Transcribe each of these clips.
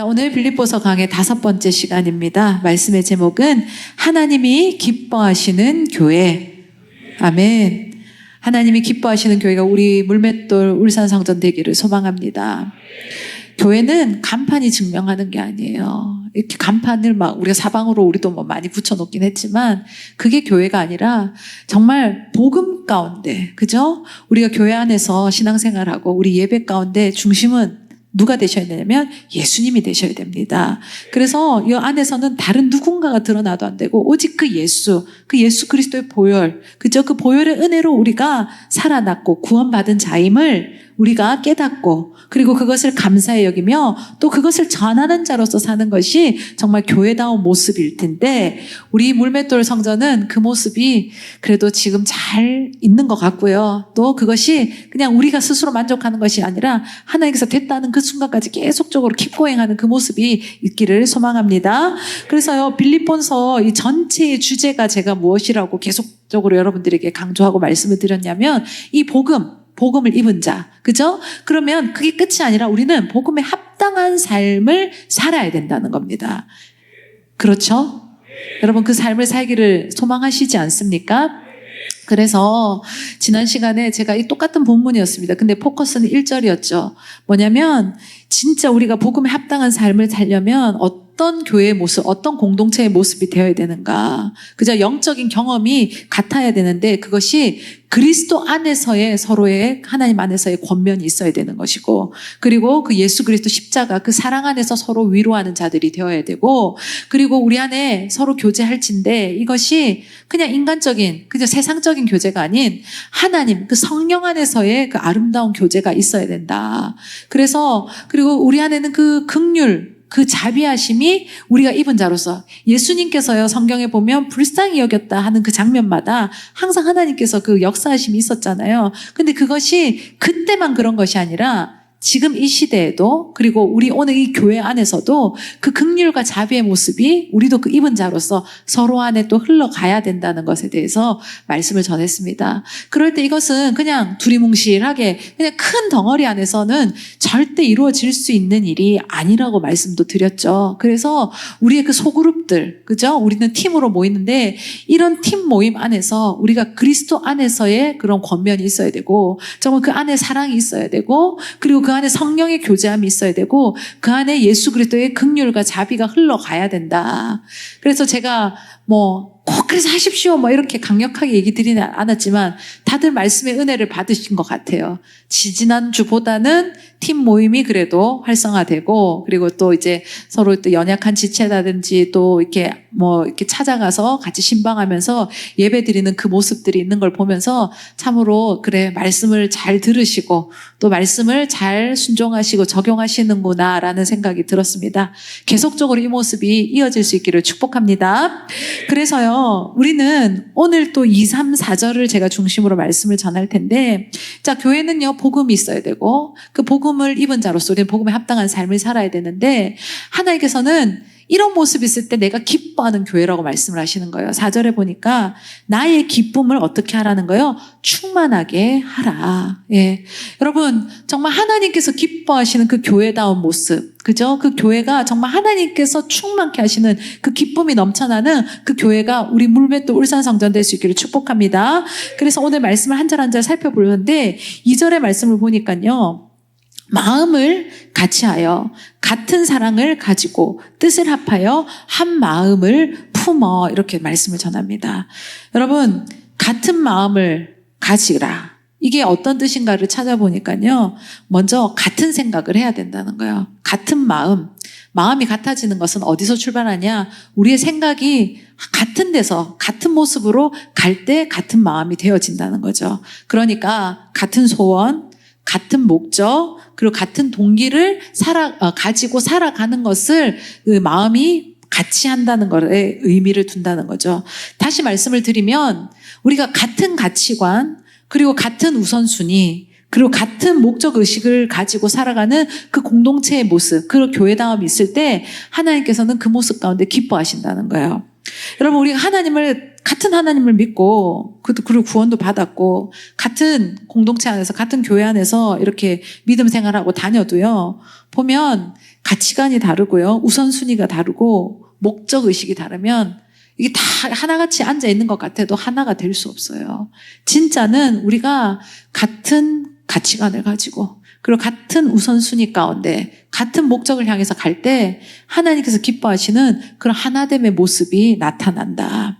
자, 오늘 빌립보서 강의 5번째 시간입니다. 말씀의 제목은 하나님이 기뻐하시는 교회. 아멘. 하나님이 기뻐하시는 교회가 우리 물맷돌 울산성전 되기를 소망합니다. 교회는 간판이 증명하는 게 아니에요. 이렇게 간판을 막 우리가 사방으로 우리도 뭐 많이 붙여놓긴 했지만 그게 교회가 아니라 정말 복음 가운데, 그죠? 우리가 교회 안에서 신앙생활하고 우리 예배 가운데 중심은 누가 되셔야 되냐면 예수님이 되셔야 됩니다. 그래서 이 안에서는 다른 누군가가 드러나도 안 되고 오직 그 예수 그리스도의 보혈, 그죠? 그 보혈의 은혜로 우리가 살아났고 구원받은 자임을 우리가 깨닫고 그리고 그것을 감사히 여기며 또 그것을 전하는 자로서 사는 것이 정말 교회다운 모습일 텐데 우리 물맷돌 성전은 그 모습이 그래도 지금 잘 있는 것 같고요. 또 그것이 그냥 우리가 스스로 만족하는 것이 아니라 하나님께서 됐다는 그 순간까지 계속적으로 킵고행하는 그 모습이 있기를 소망합니다. 그래서요, 빌립보서 이 전체의 주제가 제가 무엇이라고 계속적으로 여러분들에게 강조하고 말씀을 드렸냐면 이 복음을 입은 자, 그죠? 그러면 그게 끝이 아니라 우리는 복음에 합당한 삶을 살아야 된다는 겁니다. 그렇죠? 여러분 그 삶을 살기를 소망하시지 않습니까? 그래서 지난 시간에 제가 이 똑같은 본문이었습니다. 근데 포커스는 1절이었죠. 뭐냐면 진짜 우리가 복음에 합당한 삶을 살려면 어떤 교회의 모습, 어떤 공동체의 모습이 되어야 되는가. 그저 영적인 경험이 같아야 되는데 그것이 그리스도 안에서의 서로의 하나님 안에서의 권면이 있어야 되는 것이고 그리고 그 예수 그리스도 십자가 그 사랑 안에서 서로 위로하는 자들이 되어야 되고 그리고 우리 안에 서로 교제할진데 이것이 그냥 인간적인 그저 세상적인 교제가 아닌 하나님 그 성령 안에서의 그 아름다운 교제가 있어야 된다. 그래서 그리고 우리 안에는 그 긍휼 그 자비하심이 우리가 입은 자로서 예수님께서요 성경에 보면 불쌍히 여겼다 하는 그 장면마다 항상 하나님께서 그 역사하심이 있었잖아요. 근데 그것이 그때만 그런 것이 아니라 지금 이 시대에도 그리고 우리 오늘 이 교회 안에서도 그 긍휼과 자비의 모습이 우리도 그 입은 자로서 서로 안에 또 흘러가야 된다는 것에 대해서 말씀을 전했습니다. 그럴 때 이것은 그냥 두리뭉실하게 그냥 큰 덩어리 안에서는 절대 이루어질 수 있는 일이 아니라고 말씀도 드렸죠. 그래서 우리의 그 소그룹들, 그죠? 우리는 팀으로 모이는데 이런 팀 모임 안에서 우리가 그리스도 안에서의 그런 권면이 있어야 되고 정말 그 안에 사랑이 있어야 되고 그리고 그 안에 성령의 교제함이 있어야 되고 그 안에 예수 그리스도의 긍휼과 자비가 흘러가야 된다. 그래서 제가 꼭 그래서 하십시오 이렇게 강력하게 얘기 드리는 않았지만 다들 말씀의 은혜를 받으신 것 같아요. 지지난주보다는 팀 모임이 그래도 활성화되고 그리고 또 이제 서로 또 연약한 지체라든지 또 이렇게 이렇게 찾아가서 같이 신방하면서 예배 드리는 그 모습들이 있는 걸 보면서 참으로 그래 말씀을 잘 들으시고 또 말씀을 잘 순종하시고 적용하시는구나라는 생각이 들었습니다. 계속적으로 이 모습이 이어질 수 있기를 축복합니다. 그래서요 우리는 오늘 또 2, 3, 4절을 제가 중심으로 말씀을 전할 텐데 자 교회는요 복음이 있어야 되고 그 복음을 입은 자로서 우리는 복음에 합당한 삶을 살아야 되는데 하나님께서는 이런 모습이 있을 때 내가 기뻐하는 교회라고 말씀을 하시는 거예요. 4절에 보니까 나의 기쁨을 어떻게 하라는 거예요? 충만하게 하라. 예. 여러분 정말 하나님께서 기뻐하시는 그 교회다운 모습, 그죠? 그 교회가 정말 하나님께서 충만케 하시는 그 기쁨이 넘쳐나는 그 교회가 우리 물맷돌 울산성전 될 수 있기를 축복합니다. 그래서 오늘 말씀을 한 절 한 절 살펴보려는데 2절의 말씀을 보니까요. 마음을 같이하여 같은 사랑을 가지고 뜻을 합하여 한 마음을 품어 이렇게 말씀을 전합니다. 여러분 같은 마음을 가지라. 이게 어떤 뜻인가를 찾아보니까요. 먼저 같은 생각을 해야 된다는 거예요. 같은 마음이 같아지는 것은 어디서 출발하냐? 우리의 생각이 같은 데서 같은 모습으로 갈 때 같은 마음이 되어진다는 거죠. 그러니까 같은 소원 같은 목적 그리고 같은 동기를 가지고 살아가는 것을 그 마음이 같이 한다는 것에 의미를 둔다는 거죠. 다시 말씀을 드리면 우리가 같은 가치관 그리고 같은 우선순위 그리고 같은 목적 의식을 가지고 살아가는 그 공동체의 모습 그 교회다움이 있을 때 하나님께서는 그 모습 가운데 기뻐하신다는 거예요. 여러분 우리가 같은 하나님을 믿고 그리고 구원도 받았고 같은 공동체 안에서 같은 교회 안에서 이렇게 믿음 생활하고 다녀도요 보면 가치관이 다르고요. 우선순위가 다르고 목적의식이 다르면 이게 다 하나같이 앉아있는 것 같아도 하나가 될 수 없어요. 진짜는 우리가 같은 가치관을 가지고 그리고 같은 우선순위 가운데 같은 목적을 향해서 갈 때 하나님께서 기뻐하시는 그런 하나됨의 모습이 나타난다.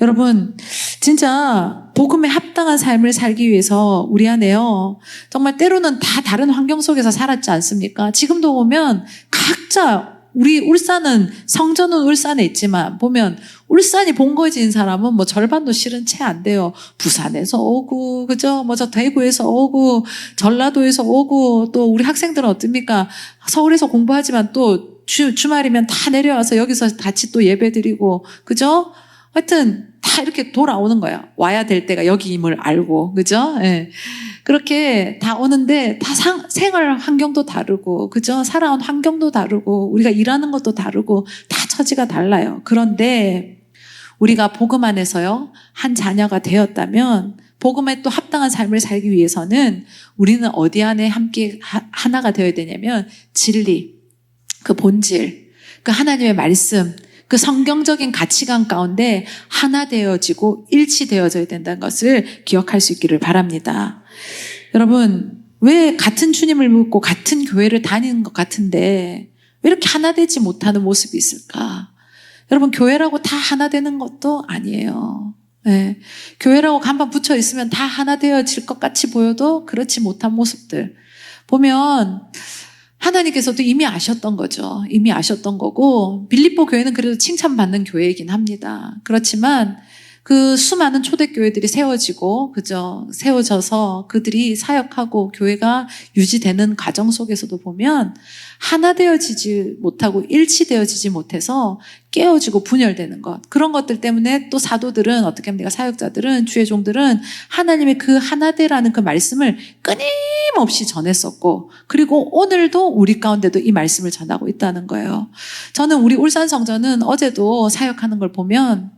여러분, 진짜 복음에 합당한 삶을 살기 위해서 우리 안에요, 정말 때로는 다 다른 환경 속에서 살았지 않습니까? 지금도 보면 각자 우리 울산은, 성전은 울산에 있지만 보면 울산이 본거지인 사람은 뭐 절반도 실은 채 안 돼요. 부산에서 오고, 그죠? 뭐 저 대구에서 오고, 전라도에서 오고, 또 우리 학생들은 어떻습니까? 서울에서 공부하지만 또 주말이면 다 내려와서 여기서 같이 또 예배 드리고, 그죠? 하여튼 다 이렇게 돌아오는 거예요. 와야 될 때가 여기임을 알고, 그죠? 예. 그렇게 다 오는데 다 생활 환경도 다르고, 그죠? 살아온 환경도 다르고, 우리가 일하는 것도 다르고, 다 처지가 달라요. 그런데 우리가 복음 안에서요, 한 자녀가 되었다면 복음에 또 합당한 삶을 살기 위해서는 우리는 어디 안에 함께 하나가 되어야 되냐면 진리, 그 본질, 그 하나님의 말씀, 그 성경적인 가치관 가운데 하나 되어지고 일치되어져야 된다는 것을 기억할 수 있기를 바랍니다. 여러분, 왜 같은 주님을 믿고 같은 교회를 다니는 것 같은데 왜 이렇게 하나 되지 못하는 모습이 있을까? 여러분, 교회라고 다 하나 되는 것도 아니에요. 네. 교회라고 간판 붙여 있으면 다 하나 되어질 것 같이 보여도 그렇지 못한 모습들 보면 하나님께서도 이미 아셨던 거죠. 이미 아셨던 거고, 빌립보 교회는 그래도 칭찬받는 교회이긴 합니다. 그렇지만 그 수많은 초대교회들이 세워지고, 그죠? 세워져서 그들이 사역하고 교회가 유지되는 과정 속에서도 보면 하나 되어지지 못하고 일치되어지지 못해서 깨어지고 분열되는 것. 그런 것들 때문에 또 사도들은 어떻게 합니까? 사역자들은, 주의 종들은 하나님의 그 하나되라는 그 말씀을 끊임없이 전했었고, 그리고 오늘도 우리 가운데도 이 말씀을 전하고 있다는 거예요. 저는 우리 울산성전은 어제도 사역하는 걸 보면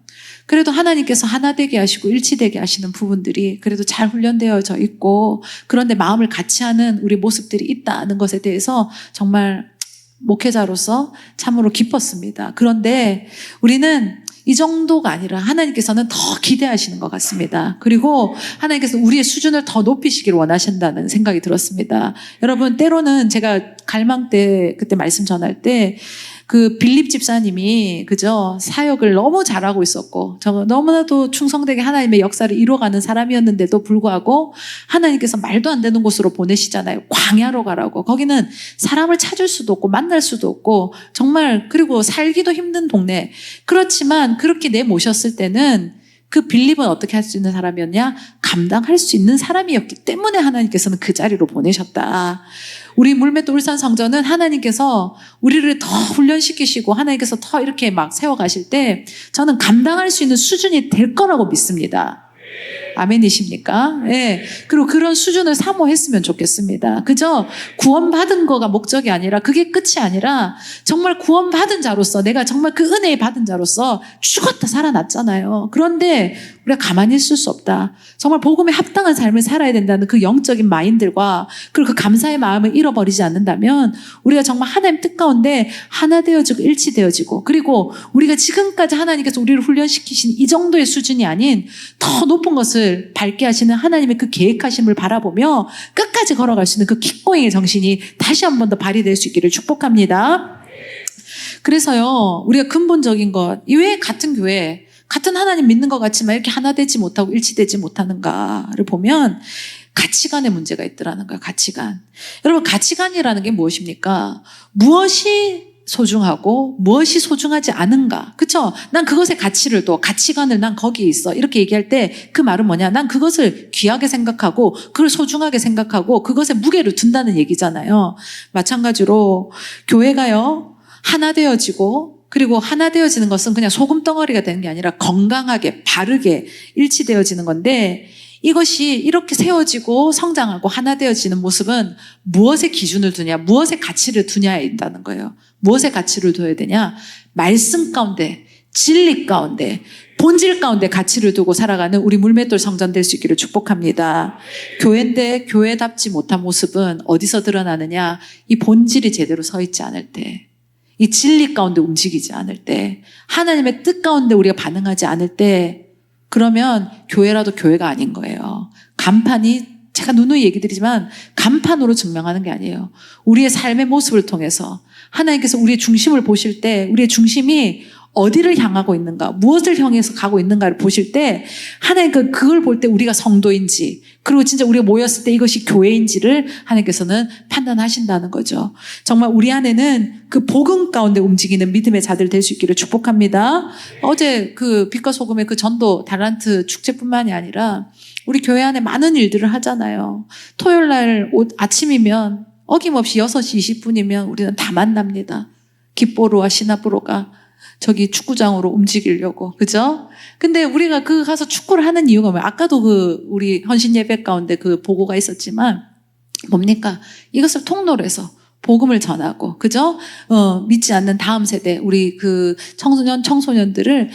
그래도 하나님께서 하나 되게 하시고 일치되게 하시는 부분들이 그래도 잘 훈련되어져 있고, 그런데 마음을 같이 하는 우리 모습들이 있다는 것에 대해서 정말 목회자로서 참으로 기뻤습니다. 그런데 우리는 이 정도가 아니라 하나님께서는 더 기대하시는 것 같습니다. 그리고 하나님께서 우리의 수준을 더 높이시길 원하신다는 생각이 들었습니다. 여러분, 때로는 제가 갈망 때 그때 말씀 전할 때 그 빌립 집사님이, 그죠? 사역을 너무 잘하고 있었고, 너무나도 충성되게 하나님의 역사를 이뤄가는 사람이었는데도 불구하고 하나님께서 말도 안 되는 곳으로 보내시잖아요. 광야로 가라고. 거기는 사람을 찾을 수도 없고 만날 수도 없고 정말, 그리고 살기도 힘든 동네. 그렇지만 그렇게 내모셨을 때는 그 빌립은 어떻게 할 수 있는 사람이었냐? 감당할 수 있는 사람이었기 때문에 하나님께서는 그 자리로 보내셨다. 우리 물맷돌 울산 성전은 하나님께서 우리를 더 훈련시키시고 하나님께서 더 이렇게 막 세워가실 때 저는 감당할 수 있는 수준이 될 거라고 믿습니다. 아멘이십니까? 예. 그리고 그런 수준을 사모했으면 좋겠습니다. 그저 구원받은 거가 목적이 아니라, 그게 끝이 아니라 정말 구원받은 자로서, 내가 정말 그 은혜에 받은 자로서 죽었다 살아났잖아요. 그런데 우리가 가만히 있을 수 없다. 정말 복음에 합당한 삶을 살아야 된다는 그 영적인 마인드와 그리고 그 감사의 마음을 잃어버리지 않는다면 우리가 정말 하나님 뜻 가운데 하나 되어지고 일치되어지고, 그리고 우리가 지금까지 하나님께서 우리를 훈련시키신 이 정도의 수준이 아닌 더 높은 것을 밟게 하시는 하나님의 그 계획하심을 바라보며 끝까지 걸어갈 수 있는 그 기꺼이의 정신이 다시 한 번 더 발휘될 수 있기를 축복합니다. 그래서요, 우리가 근본적인 것, 왜 같은 교회, 같은 하나님 믿는 것 같지만 이렇게 하나 되지 못하고 일치되지 못하는가를 보면 가치관의 문제가 있더라는 거예요. 가치관. 여러분, 가치관이라는 게 무엇입니까? 무엇이 소중하고 무엇이 소중하지 않은가. 그쵸? 난 그것의 가치를 둬. 가치관을 난 거기에 있어. 이렇게 얘기할 때 그 말은 뭐냐? 난 그것을 귀하게 생각하고 그걸 소중하게 생각하고 그것에 무게를 둔다는 얘기잖아요. 마찬가지로 교회가요, 하나 되어지고, 그리고 하나 되어지는 것은 그냥 소금덩어리가 되는 게 아니라 건강하게 바르게 일치되어지는 건데, 이것이 이렇게 세워지고 성장하고 하나 되어지는 모습은 무엇의 기준을 두냐, 무엇의 가치를 두냐에 있다는 거예요. 무엇의 가치를 둬야 되냐? 말씀 가운데, 진리 가운데, 본질 가운데 가치를 두고 살아가는 우리 물맷돌 성전 될 수 있기를 축복합니다. 교회인데 교회답지 못한 모습은 어디서 드러나느냐? 이 본질이 제대로 서 있지 않을 때, 이 진리 가운데 움직이지 않을 때, 하나님의 뜻 가운데 우리가 반응하지 않을 때, 그러면 교회라도 교회가 아닌 거예요. 간판이, 제가 누누이 얘기 드리지만 간판으로 증명하는 게 아니에요. 우리의 삶의 모습을 통해서 하나님께서 우리의 중심을 보실 때, 우리의 중심이 어디를 향하고 있는가, 무엇을 향해서 가고 있는가를 보실 때 하나님 그걸 볼 때 우리가 성도인지, 그리고 진짜 우리가 모였을 때 이것이 교회인지를 하나님께서는 판단하신다는 거죠. 정말 우리 안에는 그 복음 가운데 움직이는 믿음의 자들 될 수 있기를 축복합니다. 어제 그 빛과 소금의 그 전도 달란트 축제뿐만이 아니라 우리 교회 안에 많은 일들을 하잖아요. 토요일 날 아침이면 어김없이 6시 20분이면 우리는 다 만납니다. 깃보로와 시나브로가 저기 축구장으로 움직이려고, 그죠? 근데 우리가 가서 축구를 하는 이유가 뭐야? 아까도 우리 헌신 예배 가운데 그 보고가 있었지만, 뭡니까? 이것을 통로로 해서 복음을 전하고, 그죠? 믿지 않는 다음 세대, 우리 청소년들을,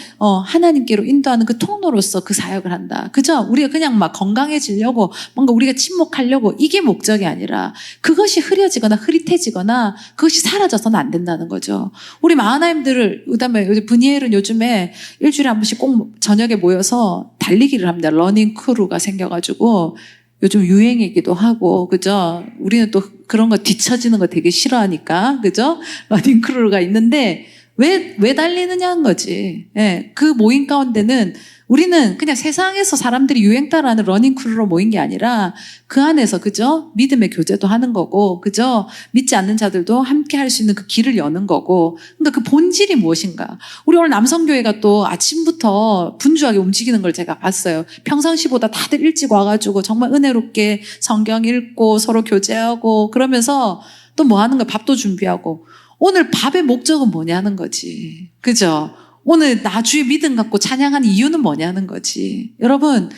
하나님께로 인도하는 그 통로로서 그 사역을 한다. 그죠? 우리가 그냥 막 건강해지려고, 뭔가 우리가 침묵하려고, 이게 목적이 아니라, 그것이 흐려지거나 흐릿해지거나, 그것이 사라져서는 안 된다는 거죠. 우리 마하나임들을, 그다음에 브니엘은 요즘에 일주일에 한 번씩 꼭 저녁에 모여서 달리기를 합니다. 러닝 크루가 생겨가지고, 요즘 유행이기도 하고, 그죠? 우리는 또 그런 거 뒤처지는 거 되게 싫어하니까, 그죠? 러닝 크루가 있는데, 왜 달리느냐는 거지. 예, 그 모임 가운데는 우리는 그냥 세상에서 사람들이 유행 따라하는 러닝 크루로 모인 게 아니라 그 안에서, 그죠? 믿음의 교제도 하는 거고, 그죠? 믿지 않는 자들도 함께 할 수 있는 그 길을 여는 거고. 그러니까 그 본질이 무엇인가? 우리 오늘 남성교회가 또 아침부터 분주하게 움직이는 걸 제가 봤어요. 평상시보다 다들 일찍 와가지고 정말 은혜롭게 성경 읽고 서로 교제하고 그러면서 또 뭐 하는 거야? 밥도 준비하고. 오늘 밥의 목적은 뭐냐는 거지. 그죠? 오늘 나 주의 믿음 갖고 찬양하는 이유는 뭐냐는 거지. 여러분,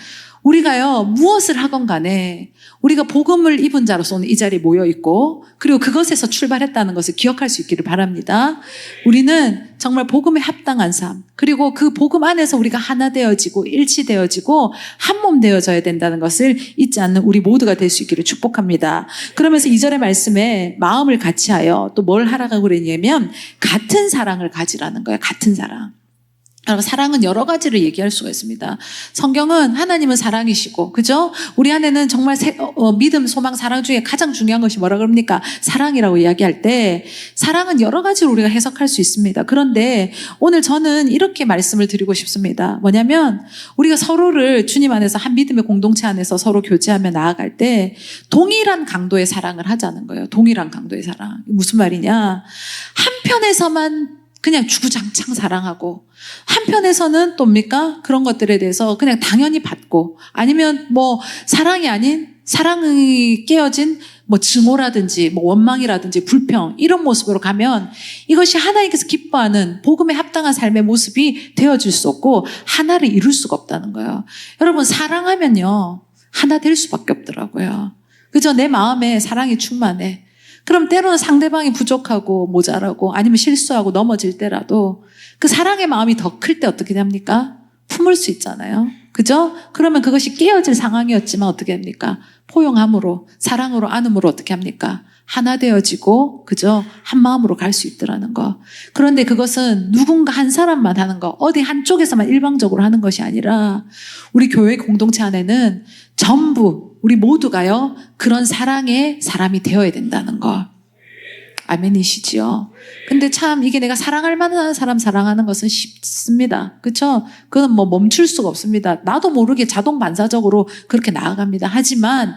우리가요, 무엇을 하건 간에 우리가 복음을 입은 자로서 오늘 이 자리에 모여 있고, 그리고 그것에서 출발했다는 것을 기억할 수 있기를 바랍니다. 우리는 정말 복음에 합당한 삶, 그리고 그 복음 안에서 우리가 하나 되어지고 일치되어지고 한 몸 되어져야 된다는 것을 잊지 않는 우리 모두가 될 수 있기를 축복합니다. 그러면서 2절의 말씀에 마음을 같이하여 또 뭘 하라고 그랬냐면 같은 사랑을 가지라는 거예요. 같은 사랑. 사랑은 여러 가지를 얘기할 수가 있습니다. 성경은 하나님은 사랑이시고, 그죠? 우리 안에는 정말 믿음, 소망, 사랑 중에 가장 중요한 것이 뭐라 그럽니까? 사랑이라고 이야기할 때 사랑은 여러 가지로 우리가 해석할 수 있습니다. 그런데 오늘 저는 이렇게 말씀을 드리고 싶습니다. 뭐냐면 우리가 서로를 주님 안에서 한 믿음의 공동체 안에서 서로 교제하며 나아갈 때 동일한 강도의 사랑을 하자는 거예요. 동일한 강도의 사랑. 무슨 말이냐? 한편에서만 그냥 주구장창 사랑하고 한편에서는 또입니까? 그런 것들에 대해서 그냥 당연히 받고, 아니면 뭐 사랑이 아닌, 사랑이 깨어진 뭐 증오라든지 뭐 원망이라든지 불평, 이런 모습으로 가면 이것이 하나님께서 기뻐하는 복음에 합당한 삶의 모습이 되어질 수 없고 하나를 이룰 수가 없다는 거예요. 여러분, 사랑하면요 하나 될 수밖에 없더라고요. 그죠? 내 마음에 사랑이 충만해. 그럼 때로는 상대방이 부족하고 모자라고 아니면 실수하고 넘어질 때라도 그 사랑의 마음이 더 클 때 어떻게 됩니까? 품을 수 있잖아요. 그죠? 그러면 그것이 깨어질 상황이었지만 어떻게 합니까? 포용함으로, 사랑으로, 안음으로 어떻게 합니까? 하나 되어지고, 그죠? 한 마음으로 갈 수 있더라는 거. 그런데 그것은 누군가 한 사람만 하는 거, 어디 한쪽에서만 일방적으로 하는 것이 아니라 우리 교회 공동체 안에는 전부 우리 모두가요 그런 사랑의 사람이 되어야 된다는 거. 아멘이시지요? 근데 참 이게 내가 사랑할 만한 사람 사랑하는 것은 쉽습니다. 그렇죠? 그건 뭐 멈출 수가 없습니다. 나도 모르게 자동 반사적으로 그렇게 나아갑니다. 하지만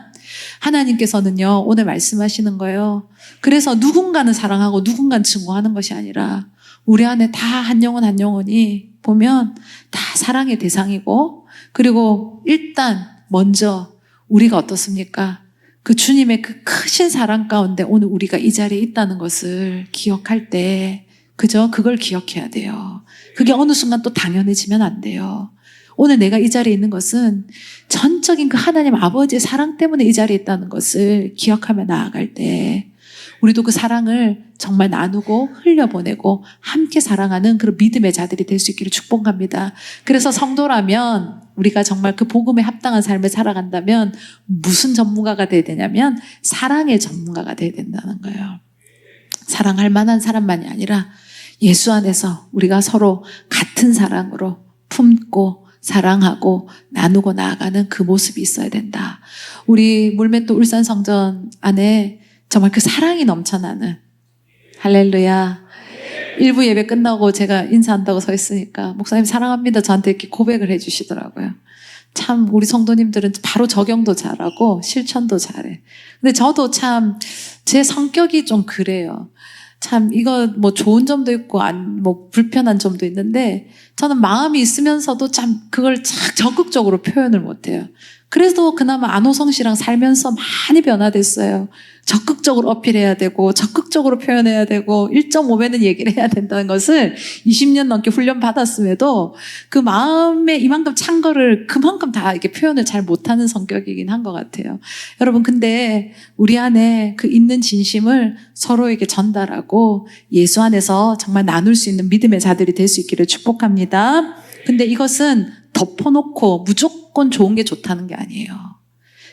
하나님께서는요 오늘 말씀하시는 거예요. 그래서 누군가는 사랑하고 누군가는 증오하는 것이 아니라 우리 안에 다 한 영혼 한 영혼이 보면 다 사랑의 대상이고, 그리고 일단 먼저 우리가 어떻습니까? 그 주님의 그 크신 사랑 가운데 오늘 우리가 이 자리에 있다는 것을 기억할 때, 그죠? 그걸 기억해야 돼요. 그게 어느 순간 또 당연해지면 안 돼요. 오늘 내가 이 자리에 있는 것은 전적인 그 하나님 아버지의 사랑 때문에 이 자리에 있다는 것을 기억하며 나아갈 때 우리도 그 사랑을 정말 나누고 흘려보내고 함께 사랑하는 그런 믿음의 자들이 될 수 있기를 축복합니다. 그래서 성도라면 우리가 정말 그 복음에 합당한 삶을 살아간다면 무슨 전문가가 돼야 되냐면 사랑의 전문가가 돼야 된다는 거예요. 사랑할 만한 사람만이 아니라 예수 안에서 우리가 서로 같은 사랑으로 품고 사랑하고 나누고 나아가는 그 모습이 있어야 된다. 우리 물맷도 울산성전 안에 정말 그 사랑이 넘쳐나는, 할렐루야. 일부 예배 끝나고 제가 인사한다고 서 있으니까 목사님 사랑합니다 저한테 이렇게 고백을 해주시더라고요. 참 우리 성도님들은 바로 적용도 잘하고 실천도 잘해. 근데 저도 참 제 성격이 좀 그래요. 참 이거 뭐 좋은 점도 있고 뭐 불편한 점도 있는데 저는 마음이 있으면서도 참 그걸 참 적극적으로 표현을 못해요. 그래도 그나마 안호성 씨랑 살면서 많이 변화됐어요. 적극적으로 어필해야 되고 적극적으로 표현해야 되고 1.5배는 얘기를 해야 된다는 것을 20년 넘게 훈련 받았음에도 그 마음에 이만큼 찬 거를 그만큼 다 이렇게 표현을 잘 못하는 성격이긴 한 것 같아요. 여러분 근데 우리 안에 그 있는 진심을 서로에게 전달하고 예수 안에서 정말 나눌 수 있는 믿음의 자들이 될 수 있기를 축복합니다. 근데 이것은 덮어놓고 무조건 좋은 게 좋다는 게 아니에요.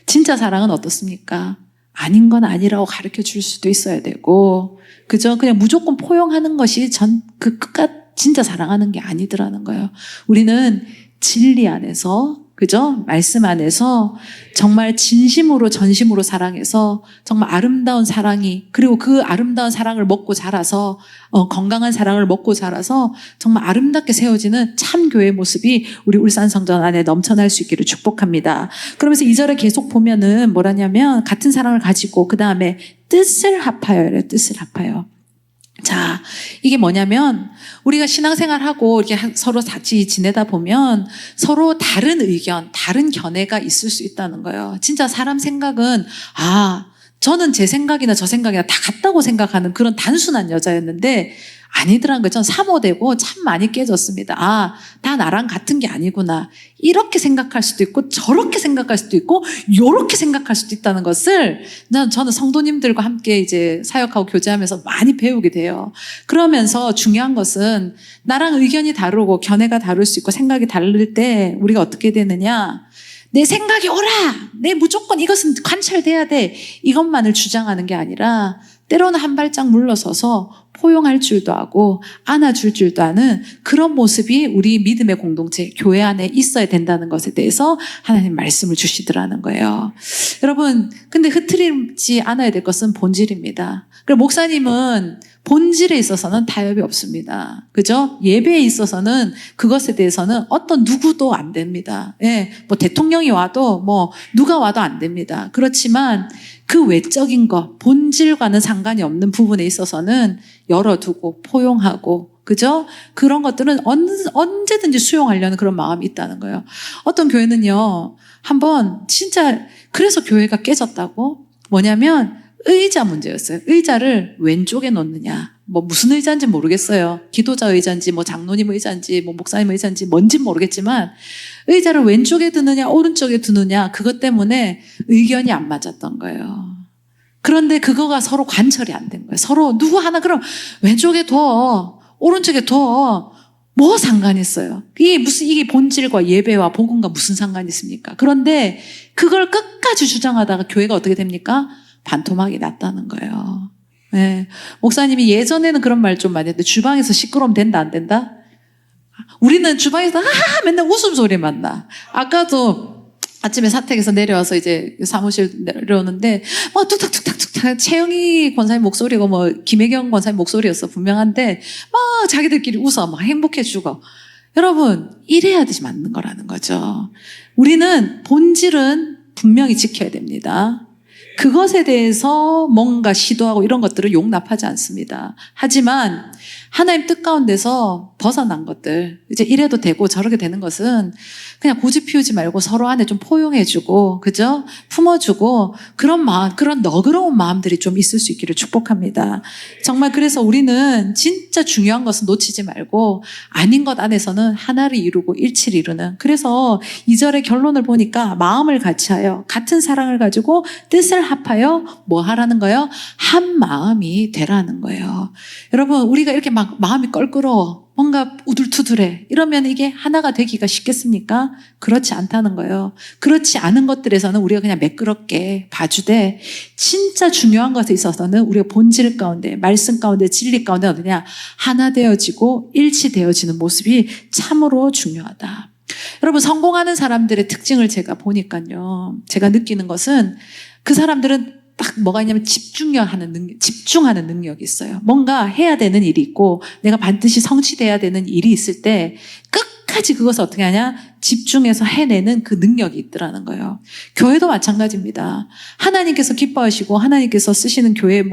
진짜 사랑은 어떻습니까? 아닌 건 아니라고 가르쳐 줄 수도 있어야 되고, 그죠? 그냥 무조건 포용하는 것이 그 끝까지 진짜 사랑하는 게 아니더라는 거예요. 우리는 진리 안에서, 그죠? 말씀 안에서 정말 진심으로 전심으로 사랑해서 정말 아름다운 사랑이, 그리고 그 아름다운 사랑을 먹고 자라서 건강한 사랑을 먹고 자라서 정말 아름답게 세워지는 참 교회의 모습이 우리 울산성전 안에 넘쳐날 수 있기를 축복합니다. 그러면서 2절에 계속 보면은 뭐라냐면 같은 사랑을 가지고 그 다음에 뜻을 합하여 이래요. 뜻을 합하여. 자, 이게 뭐냐면 우리가 신앙생활하고 이렇게 서로 같이 지내다 보면 서로 다른 의견, 다른 견해가 있을 수 있다는 거예요. 진짜 사람 생각은 저는 제 생각이나 저 생각이나 다 같다고 생각하는 그런 단순한 여자였는데 아니더란 거죠. 사모되고 참 많이 깨졌습니다. 다 나랑 같은 게 아니구나. 이렇게 생각할 수도 있고 저렇게 생각할 수도 있고 요렇게 생각할 수도 있다는 것을 저는 성도님들과 함께 이제 사역하고 교제하면서 많이 배우게 돼요. 그러면서 중요한 것은 나랑 의견이 다르고 견해가 다를 수 있고 생각이 다를 때 우리가 어떻게 되느냐. 내 생각이 옳아. 내 무조건 이것은 관철돼야 돼. 이것만을 주장하는 게 아니라 때로는 한 발짝 물러서서 포용할 줄도 하고 안아줄 줄도 아는 그런 모습이 우리 믿음의 공동체, 교회 안에 있어야 된다는 것에 대해서 하나님 말씀을 주시더라는 거예요. 여러분, 근데 흐트리지 않아야 될 것은 본질입니다. 그리고 목사님은 본질에 있어서는 타협이 없습니다. 그죠? 예배에 있어서는 그것에 대해서는 어떤 누구도 안 됩니다. 예, 뭐 대통령이 와도 뭐 누가 와도 안 됩니다. 그렇지만 그 외적인 것, 본질과는 상관이 없는 부분에 있어서는 열어두고 포용하고, 그죠? 그런 것들은 언제든지 수용하려는 그런 마음이 있다는 거예요. 어떤 교회는요, 한번 진짜 그래서 교회가 깨졌다고? 뭐냐면 의자 문제였어요. 의자를 왼쪽에 놓느냐. 뭐 무슨 의자인지 모르겠어요. 기도자 의자인지 뭐 장로님 의자인지 뭐 목사님 의자인지 뭔진 모르겠지만 의자를 왼쪽에 두느냐 오른쪽에 두느냐 그것 때문에 의견이 안 맞았던 거예요. 그런데 그거가 서로 관철이 안 된 거예요. 서로 누구 하나 그럼 왼쪽에 둬 오른쪽에 둬 뭐 상관이 있어요. 이게 본질과 예배와 복음과 무슨 상관이 있습니까? 그런데 그걸 끝까지 주장하다가 교회가 어떻게 됩니까? 반토막이 났다는 거예요. 네. 목사님이 예전에는 그런 말 좀 많이 했는데 주방에서 시끄러우면 된다 안 된다? 우리는 주방에서 맨날 웃음소리만 나. 아까도 아침에 사택에서 내려와서 이제 사무실 내려오는데 막 툭탁툭탁툭탁 최영희 권사님 목소리고 뭐 김혜경 권사님 목소리였어. 분명한데 막 자기들끼리 웃어 막 행복해 죽어. 여러분 이래야 되지 맞는 거라는 거죠. 우리는 본질은 분명히 지켜야 됩니다. 그것에 대해서 뭔가 시도하고 이런 것들을 용납하지 않습니다. 하지만 하나님 뜻 가운데서 벗어난 것들, 이제 이래도 되고 저렇게 되는 것은 그냥 고집 피우지 말고 서로 안에 좀 포용해주고, 그죠? 품어주고, 그런 마음, 그런 너그러운 마음들이 좀 있을 수 있기를 축복합니다. 정말 그래서 우리는 진짜 중요한 것은 놓치지 말고, 아닌 것 안에서는 하나를 이루고 일치를 이루는. 그래서 2절의 결론을 보니까 마음을 같이 하여, 같은 사랑을 가지고 뜻을 합하여 뭐 하라는 거예요? 한 마음이 되라는 거예요. 여러분, 우리가 이렇게 막 마음이 껄끄러워, 뭔가 우둘투둘해, 이러면 이게 하나가 되기가 쉽겠습니까? 그렇지 않다는 거예요. 그렇지 않은 것들에서는 우리가 그냥 매끄럽게 봐주되, 진짜 중요한 것에 있어서는 우리가 본질 가운데, 말씀 가운데, 진리 가운데 어디냐? 하나 되어지고 일치되어지는 모습이 참으로 중요하다. 여러분, 성공하는 사람들의 특징을 제가 보니까요, 제가 느끼는 것은 그 사람들은 딱 뭐가 있냐면 집중하는 능력이 있어요. 뭔가 해야 되는 일이 있고 내가 반드시 성취돼야 되는 일이 있을 때 끝까지 그것을 어떻게 하냐? 집중해서 해내는 그 능력이 있더라는 거예요. 교회도 마찬가지입니다. 하나님께서 기뻐하시고 하나님께서 쓰시는 교회의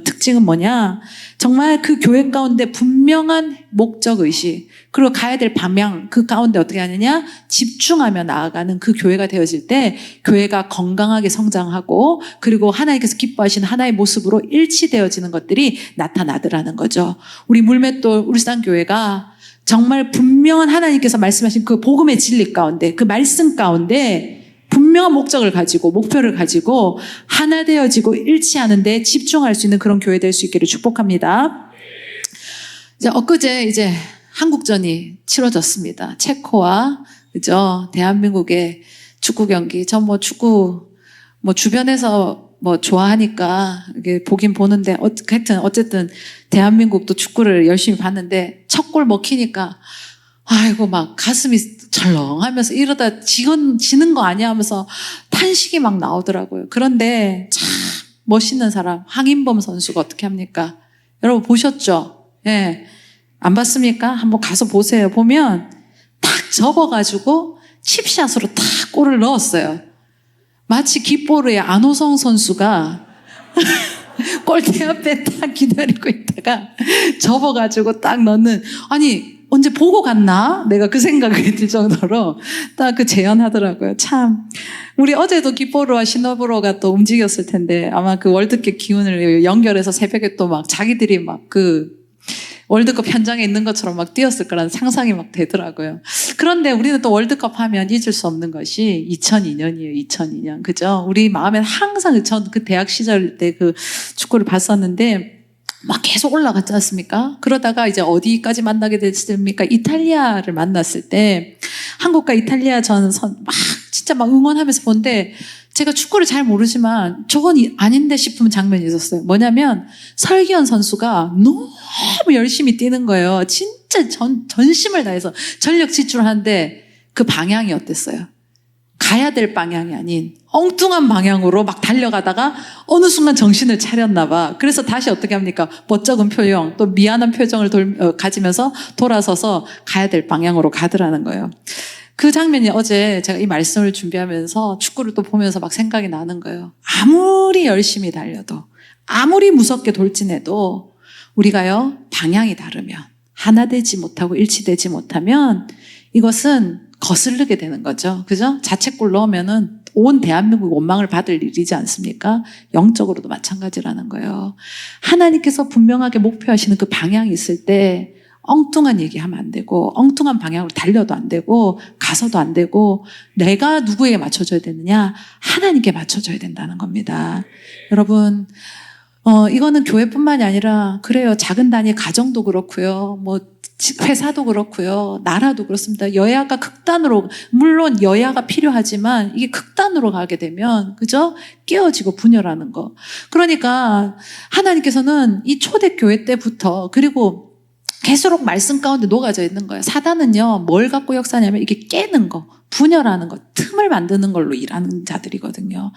특징은 뭐냐? 정말 그 교회 가운데 분명한 목적의식, 그리고 가야 될 방향, 그 가운데 어떻게 하느냐? 집중하며 나아가는 그 교회가 되어질 때 교회가 건강하게 성장하고, 그리고 하나님께서 기뻐하시는 하나의 모습으로 일치되어지는 것들이 나타나더라는 거죠. 우리 물맷돌 울산교회가 정말 분명한 하나님께서 말씀하신 그 복음의 진리 가운데, 그 말씀 가운데 분명한 목적을 가지고, 목표를 가지고 하나 되어지고 일치하는 데 집중할 수 있는 그런 교회 될 수 있기를 축복합니다. 이제 엊그제 이제 한국전이 치러졌습니다. 체코와, 그죠? 대한민국의 축구 경기. 저 축구, 주변에서 좋아하니까 이게 보긴 보는데, 하여튼 어쨌든 대한민국도 축구를 열심히 봤는데 첫 골 먹히니까 아이고 막 가슴이 철렁하면서 이러다 지는 거 아니야 하면서 탄식이 막 나오더라고요. 그런데 참 멋있는 사람 황인범 선수가 어떻게 합니까? 여러분 보셨죠? 예. 안 봤습니까? 한번 가서 보세요. 보면 탁 접어가지고 칩샷으로 탁 골을 넣었어요. 마치 깃보르의 안호성 선수가 골대 앞에 딱 기다리고 있다가 접어가지고 딱 넣는, 아니 언제 보고 갔나? 내가 그 생각이 들 정도로 딱 그 재현하더라고요. 참 우리 어제도 깃보르와 시너브로가 또 움직였을 텐데 아마 그 월드컵 기운을 연결해서 새벽에 또 막 자기들이 막 그 월드컵 현장에 있는 것처럼 막 뛰었을 거라는 상상이 막 되더라고요. 그런데 우리는 또 월드컵 하면 잊을 수 없는 것이 2002년이에요. 2002년. 그죠? 우리 마음엔 항상 전 그 대학 시절 때 그 축구를 봤었는데 막 계속 올라갔지 않습니까? 그러다가 이제 어디까지 만나게 됐습니까? 이탈리아를 만났을 때 한국과 이탈리아 막 진짜 막 응원하면서 본데 제가 축구를 잘 모르지만 저건 아닌데 싶은 장면이 있었어요. 뭐냐면 설기현 선수가 너무 열심히 뛰는 거예요. 진짜 전심을 다해서 전력 질주하는데 그 방향이 어땠어요? 가야 될 방향이 아닌 엉뚱한 방향으로 막 달려가다가 어느 순간 정신을 차렸나 봐. 그래서 다시 어떻게 합니까? 멋쩍은 표정, 또 미안한 표정을 가지면서 돌아서서 가야 될 방향으로 가더라는 거예요. 그 장면이 어제 제가 이 말씀을 준비하면서 축구를 또 보면서 막 생각이 나는 거예요. 아무리 열심히 달려도, 아무리 무섭게 돌진해도 우리가요, 방향이 다르면, 하나 되지 못하고 일치되지 못하면 이것은 거스르게 되는 거죠. 그죠? 자책골 넣으면은 온 대한민국 원망을 받을 일이지 않습니까? 영적으로도 마찬가지라는 거예요. 하나님께서 분명하게 목표하시는 그 방향이 있을 때 엉뚱한 얘기하면 안 되고, 엉뚱한 방향으로 달려도 안 되고, 가서도 안 되고, 내가 누구에게 맞춰줘야 되느냐? 하나님께 맞춰줘야 된다는 겁니다. 여러분, 이거는 교회뿐만이 아니라, 그래요. 작은 단위 가정도 그렇고요. 회사도 그렇고요. 나라도 그렇습니다. 여야가 극단으로, 물론 여야가 필요하지만, 이게 극단으로 가게 되면, 그죠? 깨어지고 분열하는 거. 그러니까, 하나님께서는 이 초대교회 때부터, 그리고 계속 말씀 가운데 녹아져 있는 거예요. 사단은요, 뭘 갖고 역사냐면 이게 깨는 거, 분열하는 거, 틈을 만드는 걸로 일하는 자들이거든요.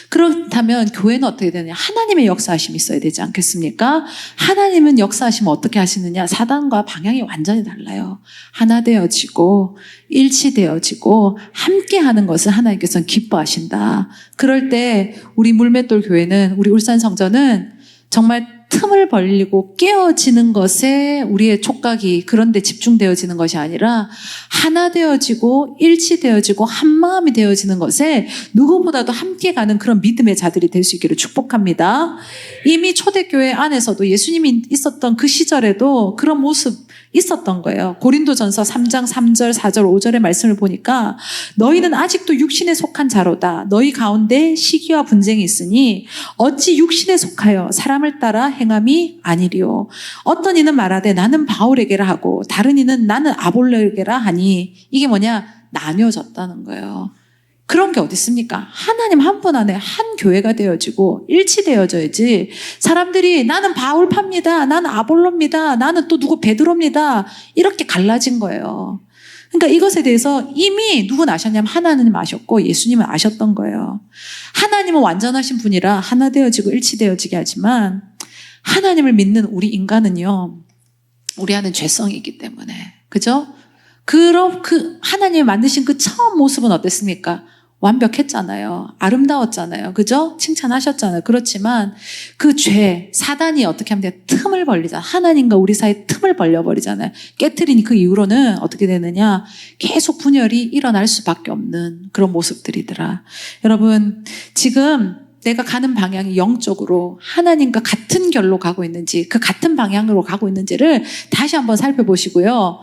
그렇다면 교회는 어떻게 되느냐? 하나님의 역사하심이 있어야 되지 않겠습니까? 하나님은 역사하시면 어떻게 하시느냐? 사단과 방향이 완전히 달라요. 하나 되어지고 일치되어지고 함께하는 것을 하나님께서는 기뻐하신다. 그럴 때 우리 물맷돌 교회는, 우리 울산 성전은 정말 틈을 벌리고 깨어지는 것에 우리의 촉각이 그런 데 집중되어지는 것이 아니라 하나 되어지고 일치되어지고 한마음이 되어지는 것에 누구보다도 함께 가는 그런 믿음의 자들이 될 수 있기를 축복합니다. 이미 초대교회 안에서도 예수님이 있었던 그 시절에도 그런 모습 있었던 거예요. 고린도전서 3장 3절 4절 5절의 말씀을 보니까 너희는 아직도 육신에 속한 자로다. 너희 가운데 시기와 분쟁이 있으니 어찌 육신에 속하여 사람을 따라 행함이 아니리요. 어떤 이는 말하되 나는 바울에게라 하고 다른 이는 나는 아볼로에게라 하니 이게 뭐냐? 나뉘어졌다는 거예요. 그런 게 어디 있습니까? 하나님 한 분 안에 한 교회가 되어지고 일치되어져야지 사람들이 나는 바울파입니다. 나는 아볼로입니다. 나는 또 누구 베드로입니다. 이렇게 갈라진 거예요. 그러니까 이것에 대해서 이미 누군 아셨냐면 하나님 아셨고 예수님은 아셨던 거예요. 하나님은 완전하신 분이라 하나 되어지고 일치되어지게 하지만 하나님을 믿는 우리 인간은요. 우리 안에 죄성이 있기 때문에. 그죠? 그럼 하나님이 만드신 그 처음 모습은 어땠습니까? 완벽했잖아요. 아름다웠잖아요. 그죠? 칭찬하셨잖아요. 그렇지만 그 죄, 사단이 어떻게 하면 돼요? 틈을 벌리잖아요. 하나님과 우리 사이에 틈을 벌려버리잖아요. 깨트린 그 이후로는 어떻게 되느냐? 계속 분열이 일어날 수밖에 없는 그런 모습들이더라. 여러분, 지금 내가 가는 방향이 영적으로 하나님과 같은 결로 가고 있는지, 그 같은 방향으로 가고 있는지를 다시 한번 살펴보시고요.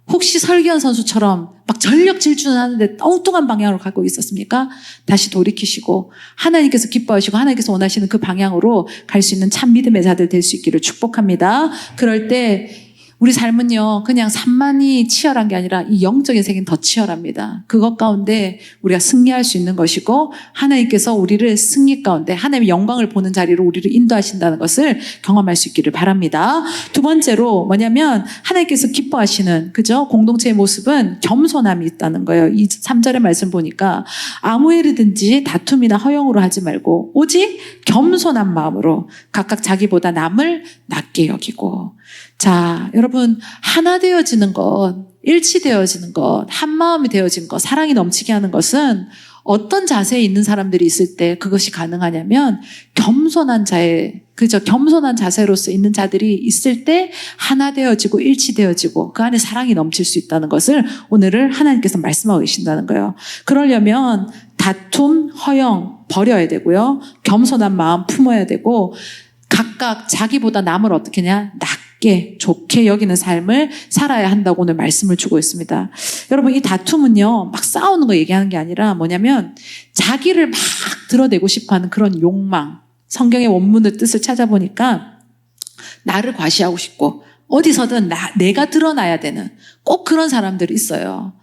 혹시 설기현 선수처럼 막 전력 질주하는데 엉뚱한 방향으로 가고 있었습니까? 다시 돌이키시고 하나님께서 기뻐하시고 하나님께서 원하시는 그 방향으로 갈 수 있는 참 믿음의 자들 될 수 있기를 축복합니다. 그럴 때 우리 삶은요, 그냥 산만이 치열한 게 아니라 이 영적인 세계는 더 치열합니다. 그것 가운데 우리가 승리할 수 있는 것이고 하나님께서 우리를 승리 가운데 하나님의 영광을 보는 자리로 우리를 인도하신다는 것을 경험할 수 있기를 바랍니다. 두 번째로 뭐냐면 하나님께서 기뻐하시는 그죠? 공동체의 모습은 겸손함이 있다는 거예요. 이 3절의 말씀 보니까 아무 일이든지 다툼이나 허영으로 하지 말고 오직 겸손한 마음으로 각각 자기보다 남을 낮게 여기고. 자, 여러분, 하나 되어지는 것, 일치되어지는 것, 한마음이 되어진 것, 사랑이 넘치게 하는 것은 어떤 자세에 있는 사람들이 있을 때 그것이 가능하냐면 겸손한 겸손한 자세로서 있는 자들이 있을 때 하나 되어지고 일치되어지고 그 안에 사랑이 넘칠 수 있다는 것을 오늘을 하나님께서 말씀하고 계신다는 거예요. 그러려면 다툼, 허영 버려야 되고요. 겸손한 마음 품어야 되고 각각 자기보다 남을 어떻게 하냐? 낮게 좋게 여기는 삶을 살아야 한다고 오늘 말씀을 주고 있습니다. 여러분 이 다툼은요 막 싸우는 거 얘기하는 게 아니라 뭐냐면 자기를 막 드러내고 싶어하는 그런 욕망. 성경의 원문의 뜻을 찾아보니까 나를 과시하고 싶고 어디서든 내가 드러나야 되는 꼭 그런 사람들이 있어요.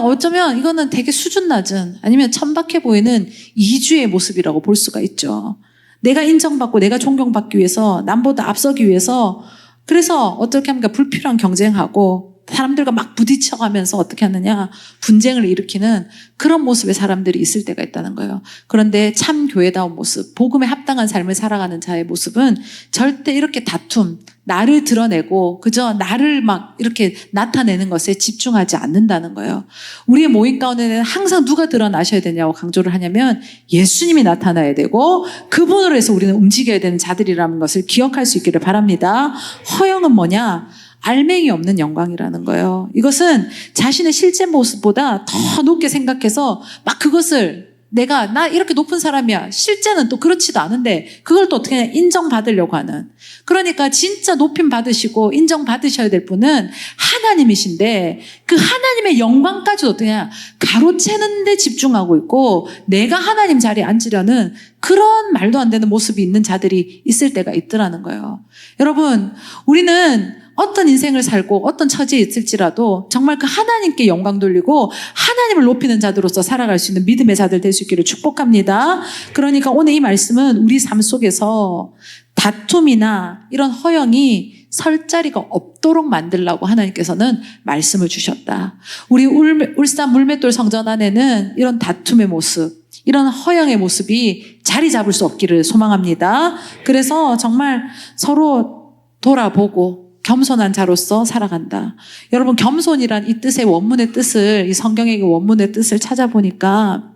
어쩌면 이거는 되게 수준 낮은 아니면 천박해 보이는 이주의 모습이라고 볼 수가 있죠. 내가 인정받고 내가 존경받기 위해서 남보다 앞서기 위해서 그래서 어떻게 합니까? 불필요한 경쟁하고 사람들과 막 부딪혀가면서 어떻게 하느냐 분쟁을 일으키는 그런 모습의 사람들이 있을 때가 있다는 거예요. 그런데 참 교회다운 모습, 복음에 합당한 삶을 살아가는 자의 모습은 절대 이렇게 다툼, 나를 드러내고 그저 나를 막 이렇게 나타내는 것에 집중하지 않는다는 거예요. 우리의 모임 가운데는 항상 누가 드러나셔야 되냐고 강조를 하냐면 예수님이 나타나야 되고 그분으로 해서 우리는 움직여야 되는 자들이라는 것을 기억할 수 있기를 바랍니다. 허영은 뭐냐? 알맹이 없는 영광이라는 거예요. 이것은 자신의 실제 모습보다 더 높게 생각해서 막 그것을 나 이렇게 높은 사람이야. 실제는 또 그렇지도 않은데 그걸 또 어떻게 인정받으려고 하는. 그러니까 진짜 높임 받으시고 인정받으셔야 될 분은 하나님이신데 그 하나님의 영광까지도 어떻게 가로채는 데 집중하고 있고 내가 하나님 자리에 앉으려는 그런 말도 안 되는 모습이 있는 자들이 있을 때가 있더라는 거예요. 여러분, 우리는 어떤 인생을 살고 어떤 처지에 있을지라도 정말 그 하나님께 영광 돌리고 하나님을 높이는 자들로서 살아갈 수 있는 믿음의 자들 될 수 있기를 축복합니다. 그러니까 오늘 이 말씀은 우리 삶 속에서 다툼이나 이런 허영이 설 자리가 없도록 만들라고 하나님께서는 말씀을 주셨다. 우리 울산 물맷돌 성전 안에는 이런 다툼의 모습, 이런 허영의 모습이 자리 잡을 수 없기를 소망합니다. 그래서 정말 서로 돌아보고 겸손한 자로서 살아간다. 여러분 겸손이란 이 뜻의 원문의 뜻을 이 성경의 원문의 뜻을 찾아보니까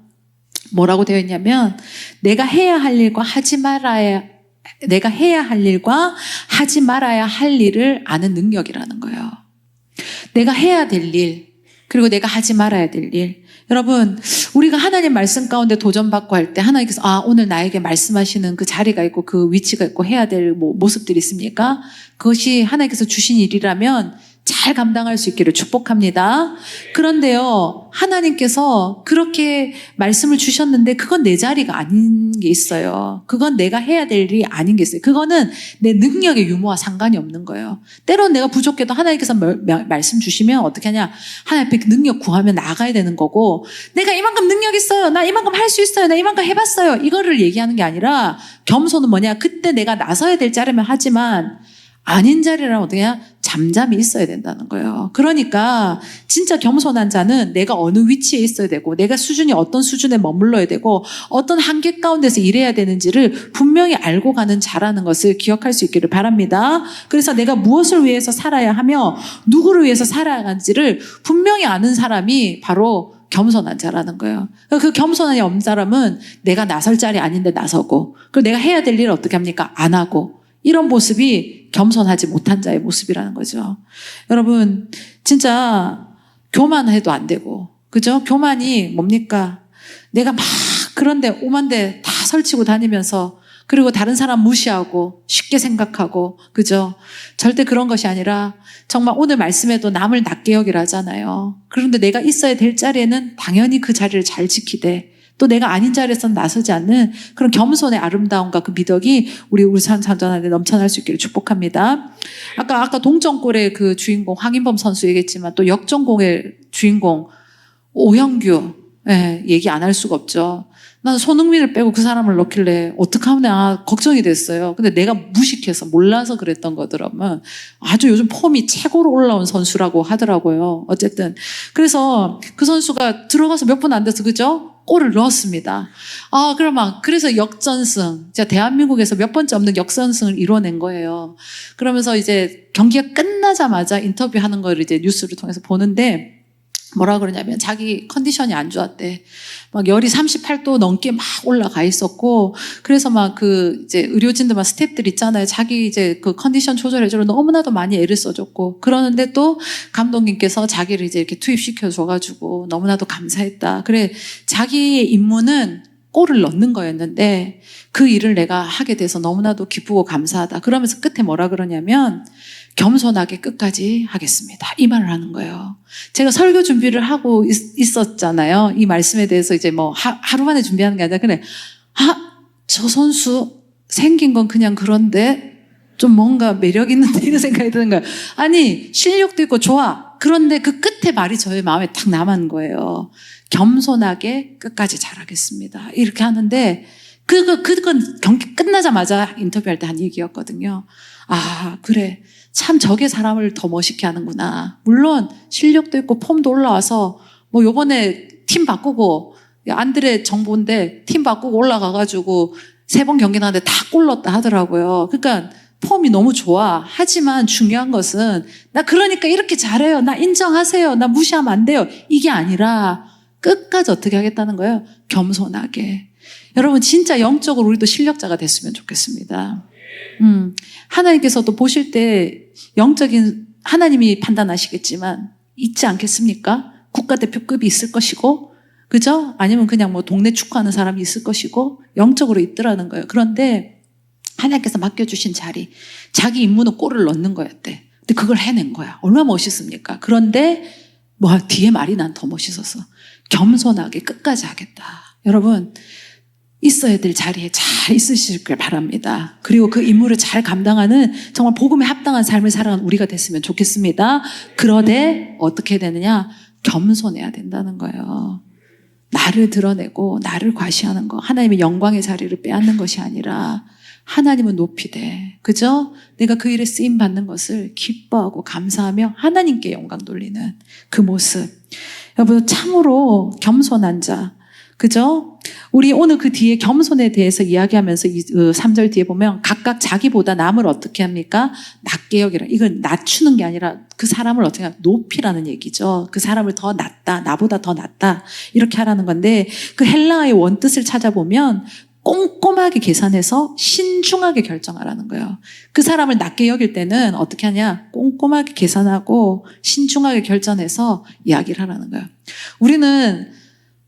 뭐라고 되어 있냐면 내가 해야 할 일과 하지 말아야 내가 해야 할 일과 하지 말아야 할 일을 아는 능력이라는 거예요. 내가 해야 될 일, 그리고 내가 하지 말아야 될 일. 여러분, 우리가 하나님 말씀 가운데 도전받고 할 때 하나님께서 오늘 나에게 말씀하시는 그 자리가 있고 그 위치가 있고 해야 될 모습들이 있습니까? 그것이 하나님께서 주신 일이라면 잘 감당할 수 있기를 축복합니다. 그런데요, 하나님께서 그렇게 말씀을 주셨는데 그건 내 자리가 아닌 게 있어요. 그건 내가 해야 될 일이 아닌 게 있어요. 그거는 내 능력의 유무와 상관이 없는 거예요. 때론 내가 부족해도 하나님께서 말씀 주시면 어떻게 하냐, 하나님 앞에 능력 구하며 나아가야 되는 거고, 내가 이만큼 능력 있어요, 나 이만큼 할 수 있어요, 나 이만큼 해봤어요, 이거를 얘기하는 게 아니라, 겸손은 뭐냐, 그때 내가 나서야 될 자리면 하지만 아닌 자리라면 어떻게 해야 잠잠히 있어야 된다는 거예요. 그러니까 진짜 겸손한 자는 내가 어느 위치에 있어야 되고, 내가 수준이 어떤 수준에 머물러야 되고, 어떤 한계 가운데서 일해야 되는지를 분명히 알고 가는 자라는 것을 기억할 수 있기를 바랍니다. 그래서 내가 무엇을 위해서 살아야 하며 누구를 위해서 살아야 하는지를 분명히 아는 사람이 바로 겸손한 자라는 거예요. 그 겸손함이 없는 사람은 내가 나설 자리 아닌데 나서고, 그리고 내가 해야 될 일을 어떻게 합니까? 안 하고, 이런 모습이 겸손하지 못한 자의 모습이라는 거죠. 여러분, 진짜 교만해도 안 되고, 그죠? 교만이 뭡니까? 내가 막 그런데 오만데 다 설치고 다니면서, 그리고 다른 사람 무시하고 쉽게 생각하고, 그죠? 절대 그런 것이 아니라 정말 오늘 말씀에도 남을 낮게 여기라 하잖아요. 그런데 내가 있어야 될 자리에는 당연히 그 자리를 잘 지키되, 또 내가 아닌 자리에서는 나서지 않는 그런 겸손의 아름다움과 그 미덕이 우리 산전 안에 넘쳐날 수 있기를 축복합니다. 아까 동점골의 그 주인공 황인범 선수 얘기했지만, 또 역전골의 주인공 오형규, 얘기 안 할 수가 없죠. 나는 손흥민을 빼고 그 사람을 넣길래 어떡하면 걱정이 됐어요. 근데 내가 무식해서 몰라서 그랬던 거더라면, 아주 요즘 폼이 최고로 올라온 선수라고 하더라고요. 어쨌든 그래서 그 선수가 들어가서 몇 분 안 돼서, 그죠? 골을 넣었습니다. 그래서 역전승, 진짜 대한민국에서 몇 번째 없는 역전승을 이뤄낸 거예요. 그러면서 이제 경기가 끝나자마자 인터뷰하는 걸 이제 뉴스를 통해서 보는데, 뭐라 그러냐면 자기 컨디션이 안 좋았대. 막 열이 38도 넘게 막 올라가 있었고, 그래서 막 이제 의료진들, 막 스태프들 있잖아요. 자기 이제 그 컨디션 조절해주러 너무나도 많이 애를 써줬고, 그러는데 또 감독님께서 자기를 이제 이렇게 투입시켜줘가지고 너무나도 감사했다. 그래, 자기의 임무는 골을 넣는 거였는데 그 일을 내가 하게 돼서 너무나도 기쁘고 감사하다. 그러면서 끝에 뭐라 그러냐면, 겸손하게 끝까지 하겠습니다, 이 말을 하는 거예요. 제가 설교 준비를 하고 있었잖아요. 이 말씀에 대해서 이제 하루 만에 준비하는 게 아니라, 그래, 저 선수 생긴 건 그냥 그런데 좀 뭔가 매력 있는데, 이런 생각이 드는 거예요. 아니, 실력도 있고 좋아. 그런데 그 끝에 말이 저의 마음에 탁 남은 거예요. 겸손하게 끝까지 잘하겠습니다, 이렇게 하는데, 그건 경기 끝나자마자 인터뷰할 때 한 얘기였거든요. 그래, 참 저게 사람을 더 멋있게 하는구나. 물론 실력도 있고 폼도 올라와서 요번에 팀 바꾸고, 안드레 정보인데 팀 바꾸고 올라가가지고 3번 경기 나왔는데 다 골 넣었다 하더라고요. 그러니까 폼이 너무 좋아. 하지만 중요한 것은, 나 그러니까 이렇게 잘해요, 나 인정하세요, 나 무시하면 안 돼요, 이게 아니라 끝까지 어떻게 하겠다는 거예요? 겸손하게. 여러분, 진짜 영적으로 우리도 실력자가 됐으면 좋겠습니다. 하나님께서도 보실 때 영적인, 하나님이 판단하시겠지만 있지 않겠습니까? 국가대표급이 있을 것이고, 그죠? 아니면 그냥 동네 축구하는 사람이 있을 것이고, 영적으로 있더라는 거예요. 그런데 하나님께서 맡겨주신 자리, 자기 임무는 골을 넣는 거였대. 근데 그걸 해낸 거야. 얼마나 멋있습니까? 그런데 뒤에 말이 난 더 멋있어서, 겸손하게 끝까지 하겠다. 여러분, 있어야 될 자리에 잘 있으시길 바랍니다. 그리고 그 임무를 잘 감당하는 정말 복음에 합당한 삶을 살아가는 우리가 됐으면 좋겠습니다. 그러되 어떻게 되느냐? 겸손해야 된다는 거예요. 나를 드러내고 나를 과시하는 거, 하나님의 영광의 자리를 빼앗는 것이 아니라 하나님은 높이되, 그죠? 내가 그 일에 쓰임 받는 것을 기뻐하고 감사하며 하나님께 영광 돌리는 그 모습. 여러분, 참으로 겸손한 자, 그죠? 우리 오늘 그 뒤에 겸손에 대해서 이야기하면서 3절 뒤에 보면, 각각 자기보다 남을 어떻게 합니까? 낮게 여기라. 이건 낮추는 게 아니라 그 사람을 어떻게 하냐? 높이라는 얘기죠. 그 사람을 더 낮다, 나보다 더 낮다, 이렇게 하라는 건데, 그 헬라어의 원뜻을 찾아보면 꼼꼼하게 계산해서 신중하게 결정하라는 거예요. 그 사람을 낮게 여길 때는 어떻게 하냐? 꼼꼼하게 계산하고 신중하게 결정해서 이야기를 하라는 거예요. 우리는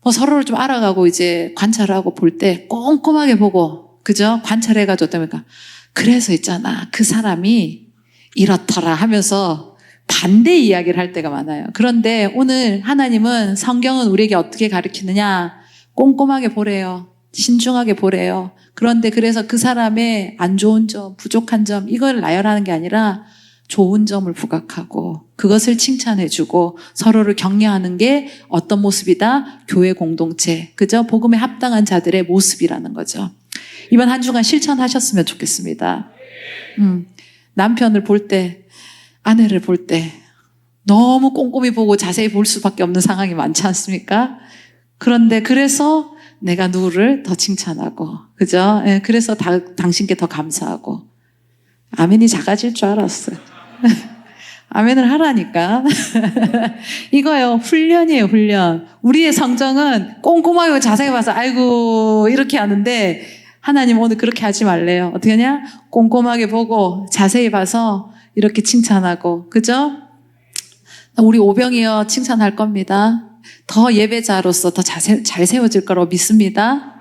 뭐 서로를 좀 알아가고 이제 관찰하고 볼 때 꼼꼼하게 보고, 그죠? 관찰해가지고 어떻습니까? 그래서 있잖아. 그 사람이 이렇더라 하면서 반대 이야기를 할 때가 많아요. 그런데 오늘 하나님은, 성경은 우리에게 어떻게 가르치느냐? 꼼꼼하게 보래요. 신중하게 보래요. 그런데 그래서 그 사람의 안 좋은 점, 부족한 점, 이걸 나열하는 게 아니라 좋은 점을 부각하고 그것을 칭찬해주고 서로를 격려하는 게 어떤 모습이다? 교회 공동체, 그죠? 복음에 합당한 자들의 모습이라는 거죠. 이번 한 주간 실천하셨으면 좋겠습니다. 남편을 볼 때, 아내를 볼 때 너무 꼼꼼히 보고 자세히 볼 수밖에 없는 상황이 많지 않습니까? 그런데 그래서 내가 누구를 더 칭찬하고, 그죠? 예, 그래서 당신께 더 감사하고. 아멘이 작아질 줄 알았어요. 아멘을 하라니까. 이거요, 훈련이에요, 훈련. 우리의 성정은 꼼꼼하게 자세히 봐서 아이고 이렇게 하는데, 하나님 오늘 그렇게 하지 말래요. 어떻게 하냐? 꼼꼼하게 보고 자세히 봐서 이렇게 칭찬하고, 그죠? 우리 오병이요 칭찬할 겁니다. 더 예배자로서 더 잘 세워질 거라고 믿습니다.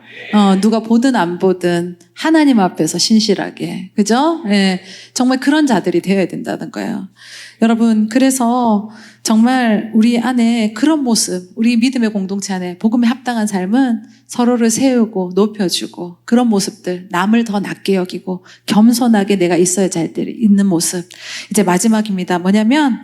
누가 보든 안 보든 하나님 앞에서 신실하게, 그죠? 예, 정말 그런 자들이 되어야 된다는 거예요. 여러분, 그래서 정말 우리 안에 그런 모습, 우리 믿음의 공동체 안에 복음에 합당한 삶은 서로를 세우고 높여주고, 그런 모습들, 남을 더 낮게 여기고 겸손하게 내가 있어야 잘 있는 모습. 이제 마지막입니다. 뭐냐면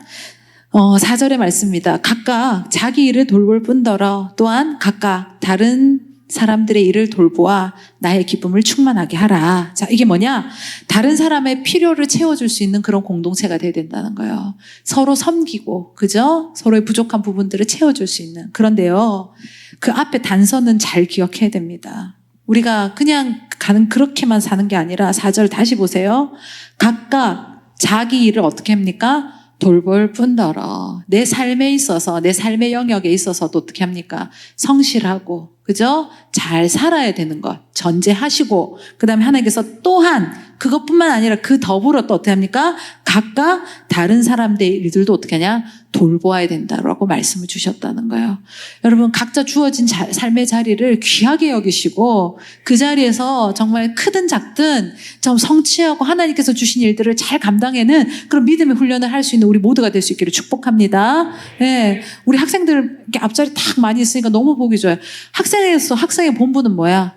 4절의 말씀입니다. 각각 자기 일을 돌볼 뿐더러 또한 각각 다른 사람들의 일을 돌보아 나의 기쁨을 충만하게 하라. 자, 이게 뭐냐? 다른 사람의 필요를 채워줄 수 있는 그런 공동체가 돼야 된다는 거예요. 서로 섬기고, 그죠? 서로의 부족한 부분들을 채워줄 수 있는. 그런데요, 그 앞에 단서는 잘 기억해야 됩니다. 우리가 그냥 그렇게만 사는 게 아니라 4절 다시 보세요. 각각 자기 일을 어떻게 합니까? 돌볼 뿐더러 내 삶에 있어서, 내 삶의 영역에 있어서도 어떻게 합니까? 성실하고, 그죠? 잘 살아야 되는 것 전제하시고, 그 다음에 하나님께서 또한 그것뿐만 아니라 그 더불어 또 어떻게 합니까? 각각 다른 사람들의 일들도 어떻게 하냐? 돌보아야 된다라고 말씀을 주셨다는 거예요. 여러분, 각자 주어진 삶의 자리를 귀하게 여기시고 그 자리에서 정말 크든 작든 좀 성취하고 하나님께서 주신 일들을 잘 감당해는 그런 믿음의 훈련을 할 수 있는 우리 모두가 될 수 있기를 축복합니다. 예, 우리 학생들 이렇게 앞자리 딱 많이 있으니까 너무 보기 좋아요. 학생의 본분은 뭐야?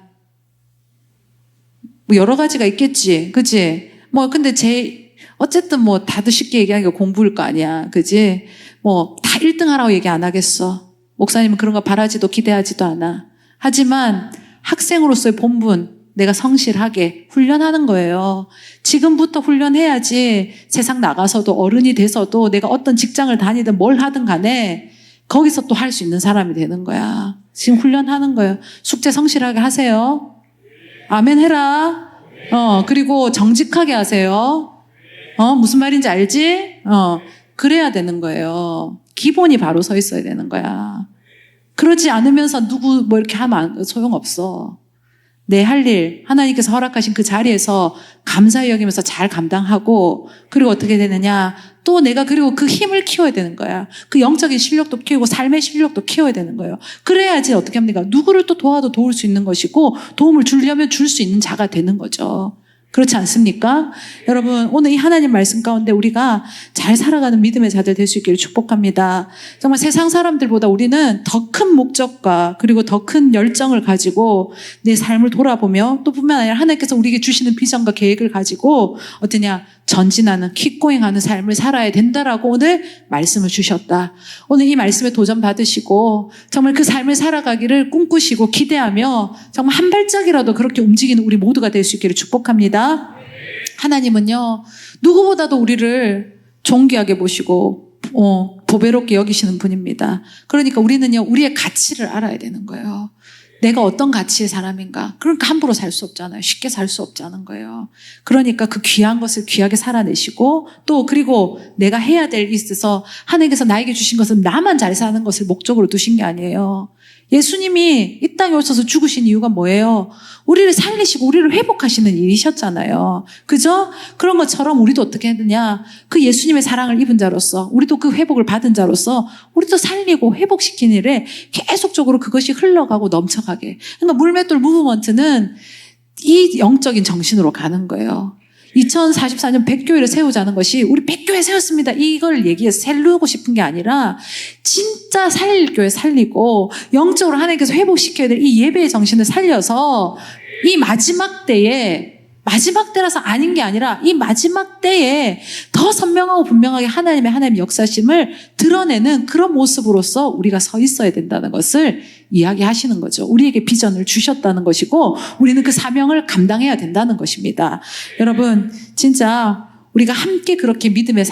뭐 여러 가지가 있겠지, 그치? 뭐 근데 어쨌든 뭐 다들 쉽게 얘기하는 게 공부일 거 아니야, 그치? 뭐 다 1등 하라고 얘기 안 하겠어. 목사님은 그런 거 바라지도 기대하지도 않아. 하지만 학생으로서의 본분, 내가 성실하게 훈련하는 거예요. 지금부터 훈련해야지 세상 나가서도 어른이 돼서도 내가 어떤 직장을 다니든 뭘 하든 간에 거기서 또 할 수 있는 사람이 되는 거야. 지금 훈련하는 거예요. 숙제 성실하게 하세요. 아멘 해라. 그리고 정직하게 하세요. 무슨 말인지 알지? 그래야 되는 거예요. 기본이 바로 서 있어야 되는 거야. 그러지 않으면서 누구 뭐 이렇게 하면 소용없어. 내 할 일, 하나님께서 허락하신 그 자리에서 감사히 여기면서 잘 감당하고, 그리고 어떻게 되느냐? 또 내가 그리고 그 힘을 키워야 되는 거야. 그 영적인 실력도 키우고 삶의 실력도 키워야 되는 거예요. 그래야지 어떻게 합니까? 누구를 또 도와도 도울 수 있는 것이고, 도움을 주려면 줄 수 있는 자가 되는 거죠. 그렇지 않습니까? 여러분, 오늘 이 하나님 말씀 가운데 우리가 잘 살아가는 믿음의 자들 될 수 있기를 축복합니다. 정말 세상 사람들보다 우리는 더 큰 목적과 그리고 더 큰 열정을 가지고 내 삶을 돌아보며, 또 뿐만 아니라 하나님께서 우리에게 주시는 비전과 계획을 가지고 어떠냐? 전진하는, 킥고잉하는 삶을 살아야 된다라고 오늘 말씀을 주셨다. 오늘 이 말씀에 도전 받으시고 정말 그 삶을 살아가기를 꿈꾸시고 기대하며 정말 한 발짝이라도 그렇게 움직이는 우리 모두가 될 수 있기를 축복합니다. 하나님은요, 누구보다도 우리를 존귀하게 보시고 보배롭게 여기시는 분입니다. 그러니까 우리는요, 우리의 가치를 알아야 되는 거예요. 내가 어떤 가치의 사람인가. 그러니까 함부로 살 수 없잖아요. 쉽게 살 수 없자는 거예요. 그러니까 그 귀한 것을 귀하게 살아내시고 또 그리고 내가 해야 될 일에 있어서 하나님께서 나에게 주신 것은 나만 잘 사는 것을 목적으로 두신 게 아니에요. 예수님이 이 땅에 오셔서 죽으신 이유가 뭐예요? 우리를 살리시고 우리를 회복하시는 일이셨잖아요. 그죠? 그런 것처럼 우리도 어떻게 했느냐? 그 예수님의 사랑을 입은 자로서 우리도 그 회복을 받은 자로서 우리도 살리고 회복시키는 일에 계속적으로 그것이 흘러가고 넘쳐가게. 그러니까 물맷돌 무브먼트는 이 영적인 정신으로 가는 거예요. 2044년 100교회를 세우자는 것이 우리 100교회 세웠습니다. 이걸 얘기해서 세우고 싶은 게 아니라 진짜 살릴 교회 살리고 영적으로 하나님께서 회복시켜야 될 이 예배의 정신을 살려서 이 마지막 때에 마지막 때라서 아닌 게 아니라 이 마지막 때에 더 선명하고 분명하게 하나님의 역사심을 드러내는 그런 모습으로서 우리가 서 있어야 된다는 것을 이야기하시는 거죠. 우리에게 비전을 주셨다는 것이고 우리는 그 사명을 감당해야 된다는 것입니다. 여러분 진짜 우리가 함께 그렇게 믿음의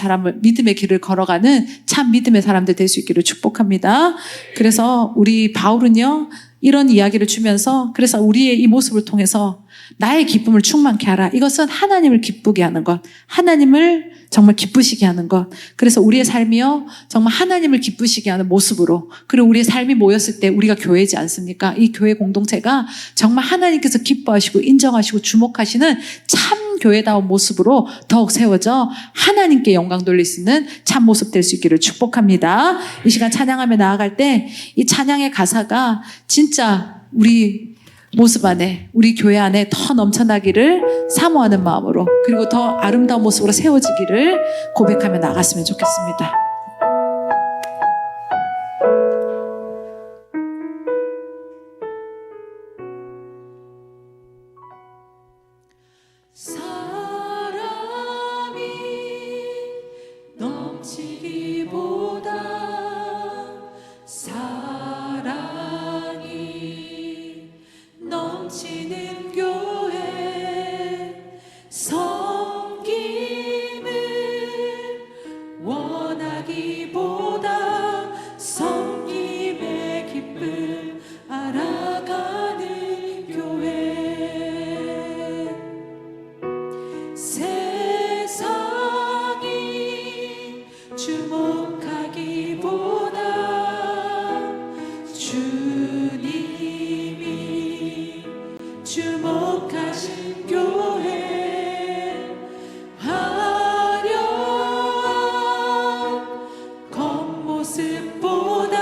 길을 걸어가는 참 믿음의 사람들 될 수 있기를 축복합니다. 그래서 우리 바울은요 이런 이야기를 주면서 그래서 우리의 이 모습을 통해서 나의 기쁨을 충만케 하라. 이것은 하나님을 기쁘게 하는 것. 하나님을 정말 기쁘시게 하는 것. 그래서 우리의 삶이요 정말 하나님을 기쁘시게 하는 모습으로 그리고 우리의 삶이 모였을 때 우리가 교회지 않습니까? 이 교회 공동체가 정말 하나님께서 기뻐하시고 인정하시고 주목하시는 참 교회다운 모습으로 더욱 세워져 하나님께 영광 돌릴 수 있는 참 모습 될 수 있기를 축복합니다. 이 시간 찬양하며 나아갈 때 이 찬양의 가사가 진짜 우리 모습 안에 우리 교회 안에 더 넘쳐나기를 사모하는 마음으로 그리고 더 아름다운 모습으로 세워지기를 고백하며 나갔으면 좋겠습니다. 사랑이 넘치기보다 사랑이 넘치는 교회 섬김을 원하기보다 섬김의 기쁨 알아가는 교회 세상이 주목하기보다 주님이 주목하신 교회 화려한 겉모습보다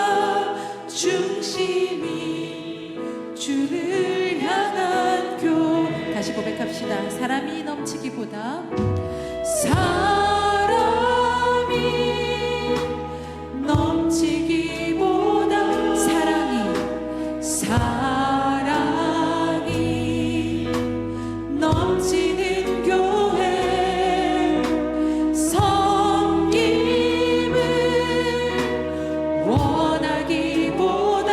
중심이 주를 향한 교회 다시 고백합시다. 사람이 넘치기보다 사람이 넘치기보다 사랑이 넘치는 교회 섬김을 원하기보다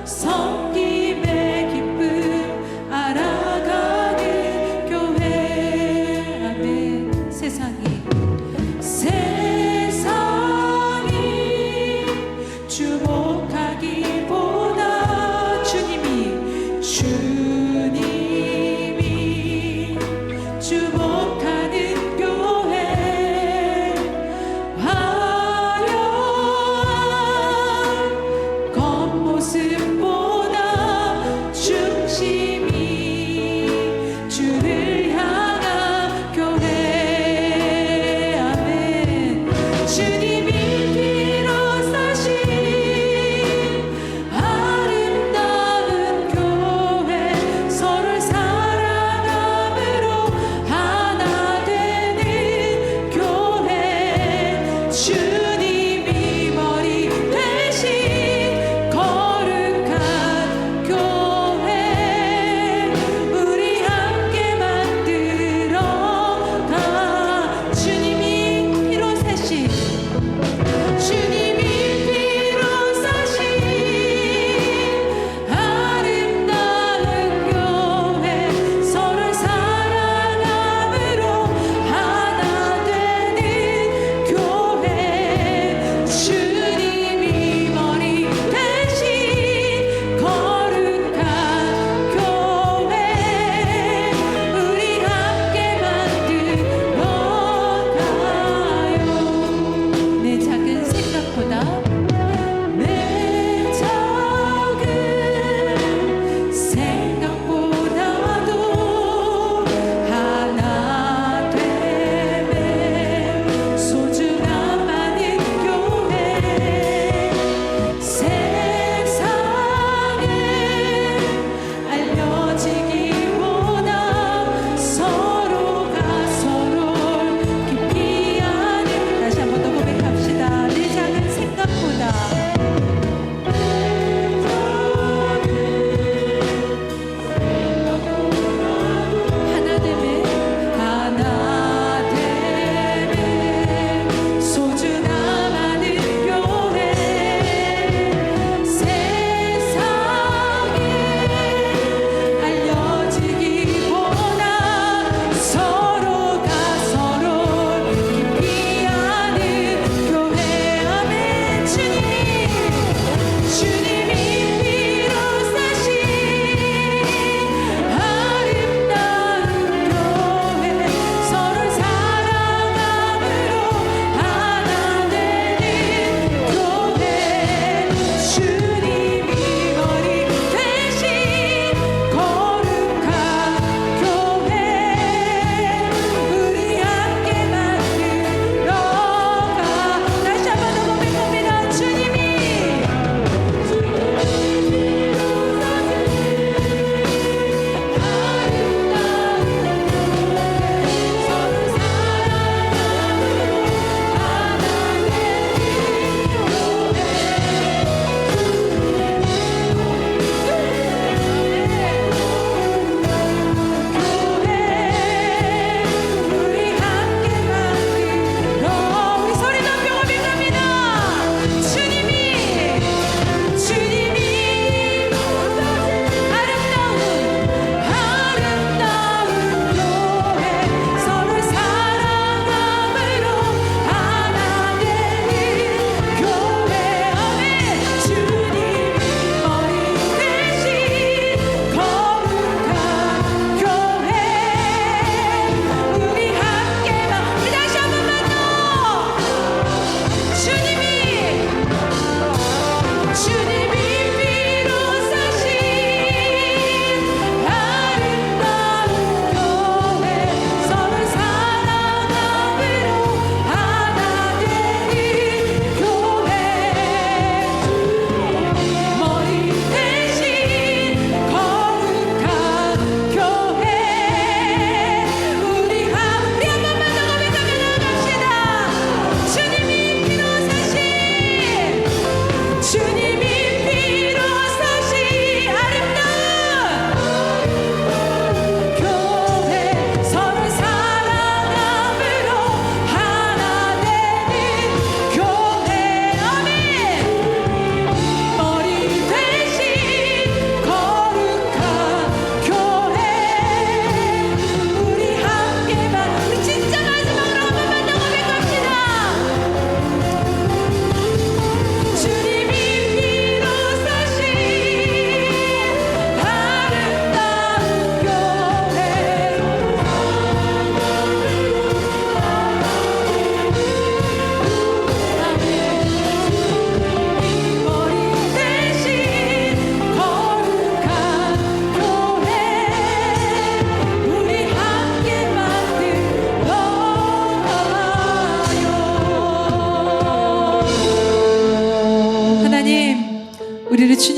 섬김의 기쁨 알아가는 교회 아멘.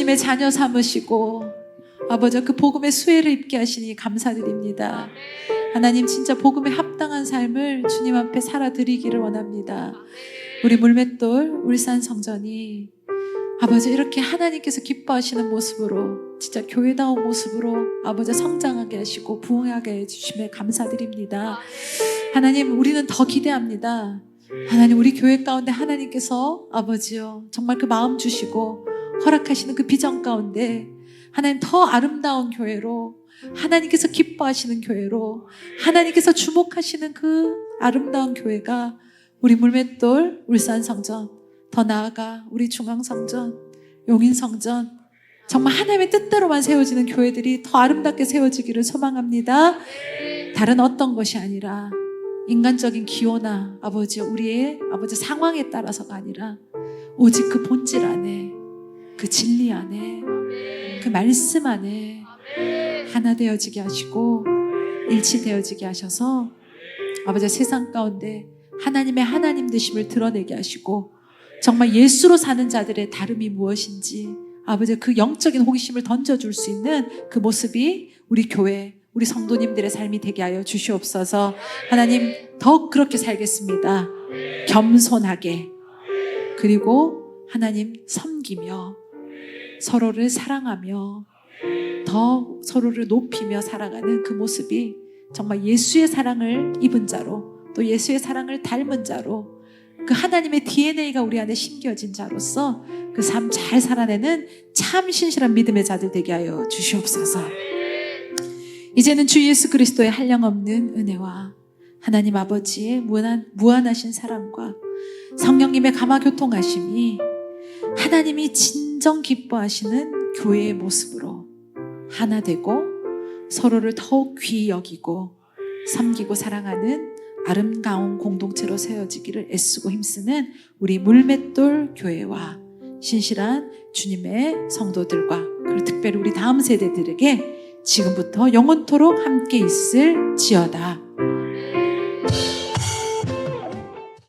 주님의 자녀 삼으시고 아버지 그 복음의 수혜를 입게 하시니 감사드립니다. 하나님 진짜 복음에 합당한 삶을 주님 앞에 살아드리기를 원합니다. 우리 물맷돌 울산 성전이 아버지 이렇게 하나님께서 기뻐하시는 모습으로 진짜 교회다운 모습으로 아버지 성장하게 하시고 부흥하게 해주심에 감사드립니다. 하나님 우리는 더 기대합니다. 하나님 우리 교회 가운데 하나님께서 아버지요 정말 그 마음 주시고 허락하시는 그 비전 가운데 하나님 더 아름다운 교회로 하나님께서 기뻐하시는 교회로 하나님께서 주목하시는 그 아름다운 교회가 우리 물맷돌 울산 성전 더 나아가 우리 중앙성전 용인성전 정말 하나님의 뜻대로만 세워지는 교회들이 더 아름답게 세워지기를 소망합니다. 다른 어떤 것이 아니라 인간적인 기호나 아버지 우리의 아버지 상황에 따라서가 아니라 오직 그 본질 안에 그 진리 안에 그 말씀 안에 하나 되어지게 하시고 일치되어지게 하셔서 아버지 세상 가운데 하나님의 하나님 되심을 드러내게 하시고 정말 예수로 사는 자들의 다름이 무엇인지 아버지 그 영적인 호기심을 던져줄 수 있는 그 모습이 우리 교회 우리 성도님들의 삶이 되게 하여 주시옵소서. 하나님 더 그렇게 살겠습니다. 겸손하게 그리고 하나님 섬기며 서로를 사랑하며 더 서로를 높이며 살아가는 그 모습이 정말 예수의 사랑을 입은 자로 또 예수의 사랑을 닮은 자로 그 하나님의 DNA가 우리 안에 심겨진 자로서 그 삶 잘 살아내는 참 신실한 믿음의 자들 되게 하여 주시옵소서. 이제는 주 예수 그리스도의 한량없는 은혜와 하나님 아버지의 무한하신 사랑과 성령님의 감화교통하심이 하나님이 진정 기뻐하시는 교회의 모습으로 하나 되고 서로를 더욱 귀히 여기고 섬기고 사랑하는 아름다운 공동체로 세워지기를 애쓰고 힘쓰는 우리 물맷돌 교회와 신실한 주님의 성도들과 그리고 특별히 우리 다음 세대들에게 지금부터 영원토록 함께 있을지어다.